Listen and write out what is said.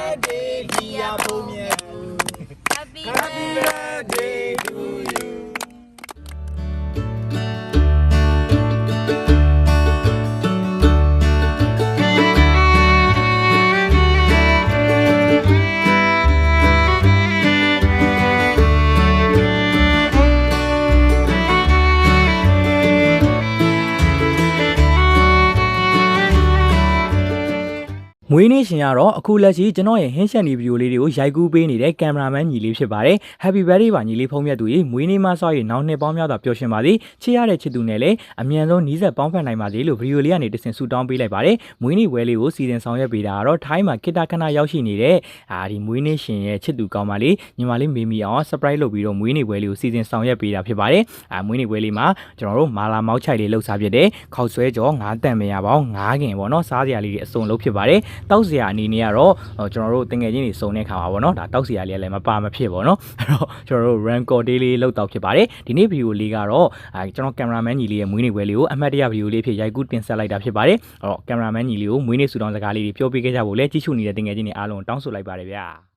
birthday Dia punya Happy birthday to you မွေးနေ့ရှင်ကတော့အခုလက်ရှိကျွန်တော်ရဲ့ဟင်းချက်နေဗီဒီယိုလေးတွေကိုရိုက်ကူးပေးနေတဲ့ကင်မရာမန်ညီလေးဖြစ်ပါတယ် Happy birthday ပါညီလေးဖုန်းမြတ်သူကြီးမွေးနေ့မှာဆောက်ရနောက်နှစ်ပေါင်းများစွာပျော်ရွှင်ပါစေချစ်ရတဲ့ချစ်သူနဲ့လည်းအမြန်ဆုံးနီးစပ်ပေါင်းဖက်နိုင်ပါစေလို့ဗီဒီယိုလေးကနေတဆင့်ဆုတောင်းပေးလိုက်ပါတယ်မွေးနေ့ပွဲလေးကိုစီစဉ်ဆောင်ရွက်ပေးတာကတော့ထိုင်းမှာခိတခဏရောက်ရှိနေတဲ့ဒီမွေးနေ့ရှင်ရဲ့ချစ်သူကောင်းပါလေးညီမလေးမေမီအောင် surprise လုပ်ပြီးတော့မွေးနေ့ပွဲလေးကိုစီစဉ်ဆောင်ရွက်ပေးတာဖြစ်ပါတယ်မွေးနေ့ပွဲလေးမှာကျွန်တော်တို့မာလာမောက်ချိုက်လေးလှုပ်စားဖြစ်တဲ့ခောက်ဆွဲကြော်ငါးတန်မရပေါင်းငါးခင်ပေါ့နော်စားစရာလေးတွေအစုံလုံးဖြစ်ပါတယ်တောက်စရာအနေနဲ့ကတော့ကျွန်တော်တို့တငယ်ချင်းတွေစုံတဲ့ခါပါပေါ့နော်ဒါတောက်စရာလေးလည်းမပါမဖြစ်ပေါ့နော်အဲ့တော့ကျွန်တော်တို့ rancor day လေးလောက်တော့ဖြစ်ပါတယ်ဒီနေ့ဗီဒီယိုလေးကတော့ကျွန်တော်ကင်မရာမန်ညီလေးရဲ့မွေးနေ့ပွဲလေးကိုအမှတ်တရဗီဒီယိုလေးဖြစ်ရိုက်ကူးတင်ဆက်လိုက်တာဖြစ်ပါတယ်အဲ့တော့ကင်မရာမန်ညီလေးကိုမွေးနေ့ဆုတောင်းစကားလေးတွေပြောပြခဲ့ကြဖို့လဲကြည့်ရှုနေတဲ့တငယ်ချင်းတွေအားလုံးတောင်းဆိုလိုက်ပါတယ်ဗျာ